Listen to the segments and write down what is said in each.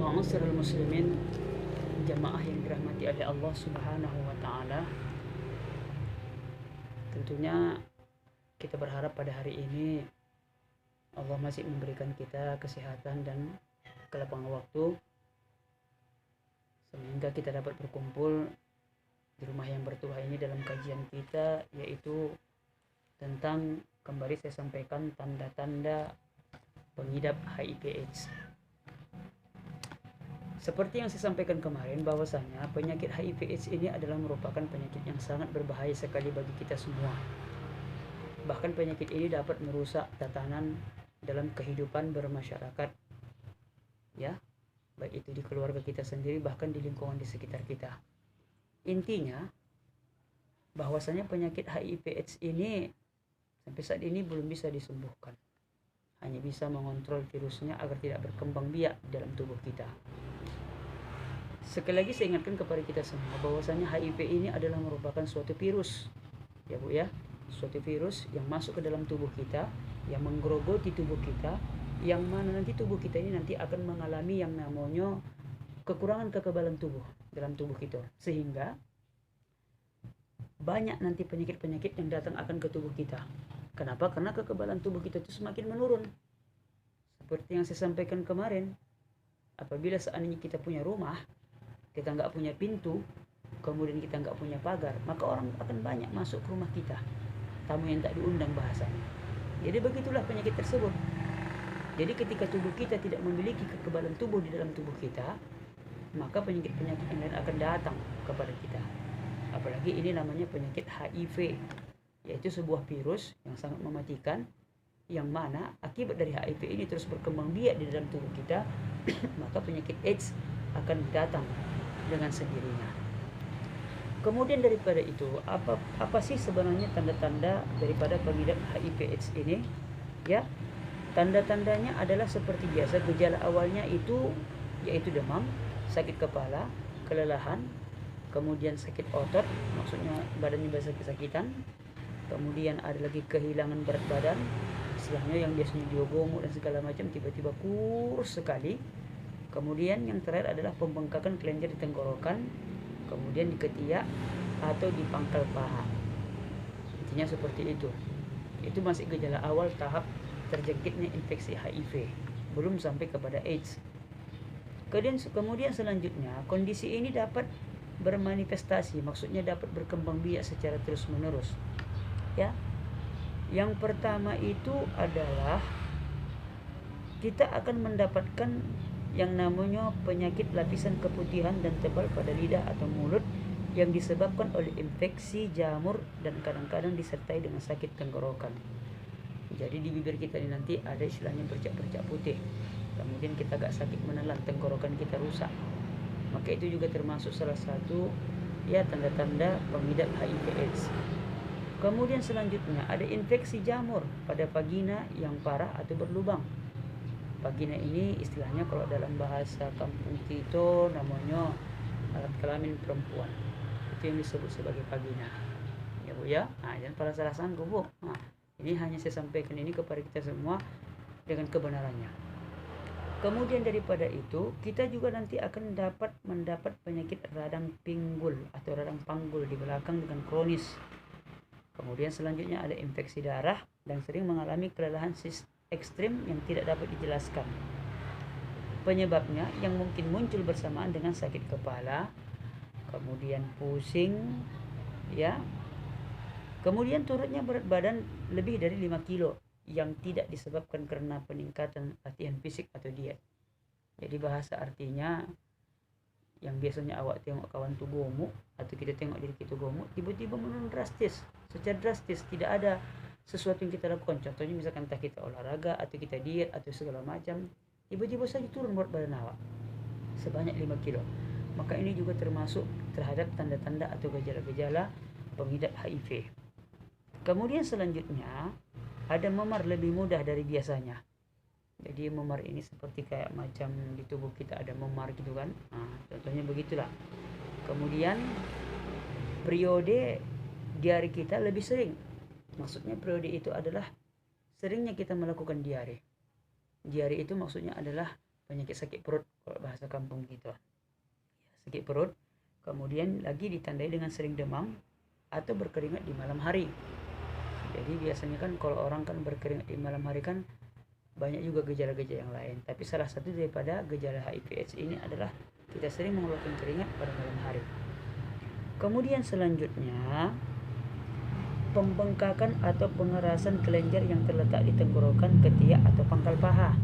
Ma'asyiral muslimin, jamaah yang dirahmati oleh Allah Subhanahu wa taala. Tentunya kita berharap pada hari ini Allah masih memberikan kita kesehatan dan kelapangan waktu sehingga kita dapat berkumpul di rumah yang bertuah ini dalam kajian kita, yaitu tentang, kembali saya sampaikan, tanda-tanda pengidap HIV/AIDS. Seperti yang saya sampaikan kemarin, bahwasanya penyakit HIV/AIDS ini adalah merupakan penyakit yang sangat berbahaya sekali bagi kita semua. Bahkan penyakit ini dapat merusak tatanan dalam kehidupan bermasyarakat, ya, baik itu di keluarga kita sendiri, bahkan di lingkungan di sekitar kita. Intinya, bahwasanya penyakit HIV/AIDS ini sampai saat ini belum bisa disembuhkan. Hanya bisa mengontrol virusnya agar tidak berkembang biak dalam tubuh kita. Sekali lagi saya ingatkan kepada kita semua bahwasanya HIV ini adalah merupakan suatu virus, ya Bu ya, suatu virus yang masuk ke dalam tubuh kita, yang menggerogoti tubuh kita, yang mana nanti tubuh kita ini nanti akan mengalami yang namanya kekurangan kekebalan tubuh dalam tubuh kita, sehingga banyak nanti penyakit-penyakit yang datang akan ke tubuh kita. Kenapa? Karena kekebalan tubuh kita itu semakin menurun. Seperti yang saya sampaikan kemarin, apabila seandainya kita punya rumah, kita nggak punya pintu, kemudian kita nggak punya pagar, maka orang akan banyak masuk ke rumah kita, tamu yang tak diundang bahasanya. Jadi begitulah penyakit tersebut. Jadi ketika tubuh kita tidak memiliki kekebalan tubuh di dalam tubuh kita, maka penyakit-penyakit yang lain akan datang kepada kita. Apalagi ini namanya penyakit HIV, yaitu sebuah virus yang sangat mematikan, yang mana akibat dari HIV ini terus berkembang biak di dalam tubuh kita, maka penyakit AIDS akan datang dengan sendirinya. Kemudian daripada itu, apa sih sebenarnya tanda-tanda daripada pengidap HIV/AIDS ini? Ya, tanda-tandanya adalah seperti biasa. Gejala awalnya itu yaitu demam, sakit kepala, kelelahan, kemudian sakit otot, maksudnya badannya sakit-sakitan. Kemudian ada lagi kehilangan berat badan, istilahnya yang biasanya diogomo dan segala macam tiba-tiba kurus sekali. Kemudian yang terakhir adalah pembengkakan kelenjar di tenggorokan, kemudian di ketiak atau di pangkal paha. Intinya seperti itu. Itu masih gejala awal tahap terjangkitnya infeksi HIV, belum sampai kepada AIDS. Kemudian selanjutnya, kondisi ini dapat bermanifestasi, maksudnya dapat berkembang biak secara terus-menerus. Ya. Yang pertama itu adalah kita akan mendapatkan yang namanya penyakit lapisan keputihan dan tebal pada lidah atau mulut yang disebabkan oleh infeksi jamur dan kadang-kadang disertai dengan sakit tenggorokan. Jadi di bibir kita ini nanti ada istilahnya bercak-bercak putih. Kemudian kita agak sakit menelan, tenggorokan kita rusak. Maka itu juga termasuk salah satu ya tanda-tanda pengidap HIV/AIDS. Kemudian selanjutnya ada infeksi jamur pada vagina yang parah atau berlubang. Vagina ini istilahnya kalau dalam bahasa kampung kita namanya alat kelamin perempuan. Itu yang disebut sebagai vagina. Ya Bu ya. Nah, jangan pada salah sangka Bu. Nah, ini hanya saya sampaikan ini kepada kita semua dengan kebenarannya. Kemudian daripada itu, kita juga nanti akan mendapat penyakit radang pinggul atau radang panggul di belakang dengan kronis. Kemudian selanjutnya ada infeksi darah dan sering mengalami kelelahan ekstrim yang tidak dapat dijelaskan. Penyebabnya yang mungkin muncul bersamaan dengan sakit kepala, kemudian pusing, ya. Kemudian turutnya berat badan lebih dari 5 kilo yang tidak disebabkan karena peningkatan latihan fisik atau diet. Jadi bahasa artinya yang biasanya awak tengok kawan tu gemuk atau kita tengok diri kita gemuk, tiba-tiba menurun drastis, secara drastis, tidak ada sesuatu yang kita lakukan. Contohnya misalkan entah kita olahraga atau kita diet atau segala macam, tiba-tiba saja turun berat badan awak sebanyak 5 kilo. Maka ini juga termasuk terhadap tanda-tanda atau gejala-gejala pengidap HIV. Kemudian selanjutnya ada memar lebih mudah dari biasanya. Jadi memar ini seperti kayak macam di tubuh kita ada memar gitu kan. Nah, contohnya begitulah. Kemudian periode diare kita lebih sering. Maksudnya periode itu adalah seringnya kita melakukan diare. Diare itu maksudnya adalah penyakit sakit perut kalau bahasa kampung kita. Sakit perut, kemudian lagi ditandai dengan sering demam atau berkeringat di malam hari. Jadi biasanya kan kalau orang kan berkeringat di malam hari kan banyak juga gejala-gejala yang lain. Tapi salah satu daripada gejala HIV/AIDS ini adalah kita sering mengeluarkan keringat pada malam hari. Kemudian selanjutnya, pembengkakan atau pengerasan kelenjar yang terletak di tenggorokan, ketiak atau pangkal paha.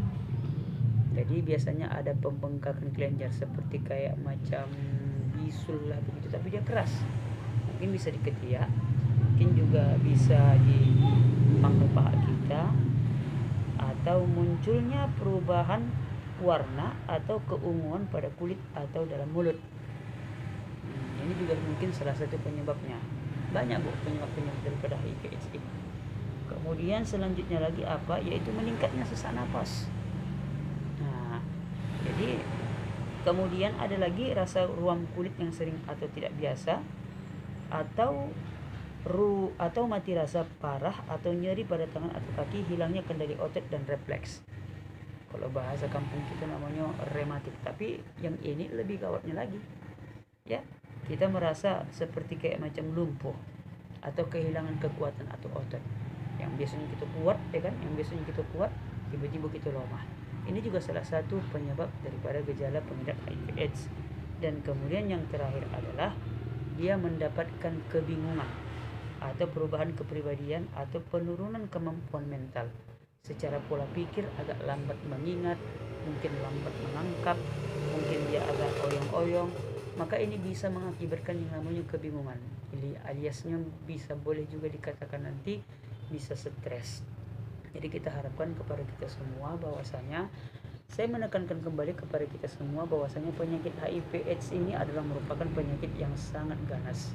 Jadi biasanya ada pembengkakan kelenjar seperti kayak macam bisul lah begitu, tapi dia keras. Mungkin bisa di ketiak, mungkin juga bisa di pangkal paha kita, atau munculnya perubahan warna atau keunguan pada kulit atau dalam mulut. Ini juga mungkin salah satu penyebabnya. Banyak penyebab-penyebab daripada HIV/AIDS ini. Kemudian selanjutnya lagi apa? Yaitu meningkatnya sesak napas. Nah, jadi kemudian ada lagi rasa ruam kulit yang sering atau tidak biasa, atau mati rasa parah, atau nyeri pada tangan atau kaki, hilangnya kendali otot dan refleks. Kalau bahasa kampung kita namanya rematik, tapi yang ini lebih gawatnya lagi. Ya, kita merasa seperti kayak macam lumpuh atau kehilangan kekuatan atau otot. Yang biasanya kita kuat, ya kan? Yang biasanya kita kuat, tiba-tiba kita lemah. Ini juga salah satu penyebab daripada gejala pengidap HIV/AIDS. Dan kemudian yang terakhir adalah dia mendapatkan kebingungan atau perubahan kepribadian atau penurunan kemampuan mental. Secara pola pikir agak lambat mengingat, mungkin lambat menangkap, mungkin dia agak oyong-oyong. Maka ini bisa mengakibatkan yang namanya kebingungan. Aliasnya bisa boleh juga dikatakan nanti bisa stres. Jadi kita harapkan kepada kita semua bahwasanya, saya menekankan kembali kepada kita semua bahwasanya penyakit HIV/AIDS ini adalah merupakan penyakit yang sangat ganas,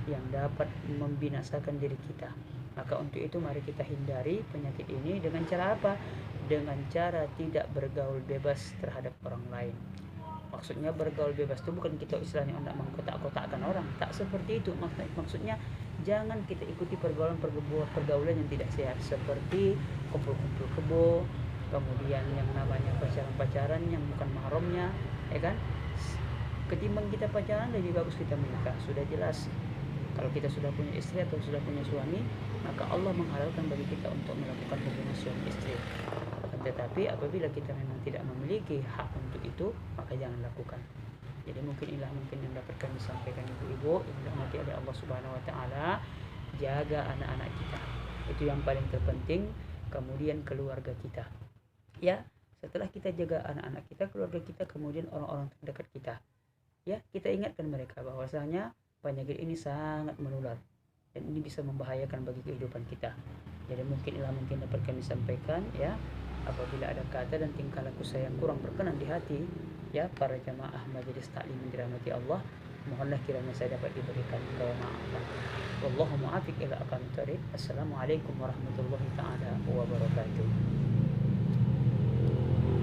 yang dapat membinasakan diri kita. Maka untuk itu mari kita hindari penyakit ini dengan cara apa? Dengan cara tidak bergaul bebas terhadap orang lain. Maksudnya bergaul bebas itu bukan kita istilahnya hendak mengkotak-kotakkan orang, tak seperti itu. Maksudnya jangan kita ikuti pergaulan yang tidak sehat, seperti kumpul-kumpul kebo, kemudian yang namanya pacaran-pacaran yang bukan mahramnya, ya kan? Ketimbang kita pacaran lebih bagus kita menikah. Sudah jelas kalau kita sudah punya istri atau sudah punya suami, maka Allah menghalalkan bagi kita untuk melakukan hubungan suami istri. Tetapi apabila kita memang tidak memiliki hak untuk itu, maka jangan lakukan. Jadi inilah yang dapat kami sampaikan ibu-ibu yang dirahmati oleh Allah Subhanahu wa taala. Jaga anak-anak kita. Itu yang paling terpenting, kemudian keluarga kita. Ya, setelah kita jaga anak-anak kita, keluarga kita, kemudian orang-orang terdekat kita. Ya, kita ingatkan mereka bahwasanya penyakit ini sangat menular dan ini bisa membahayakan bagi kehidupan kita. Jadi mungkin dapat kami sampaikan, ya. Apabila ada kata dan tingkah laku saya yang kurang berkenan di hati, ya, para jamaah majelis taklim yang dirahmati Allah, mohonlah kiranya saya dapat diberikan kemaafan. Wallahu muwaffiq ila aqwamit thoriq. Assalamualaikum warahmatullahi taala wabarakatuh.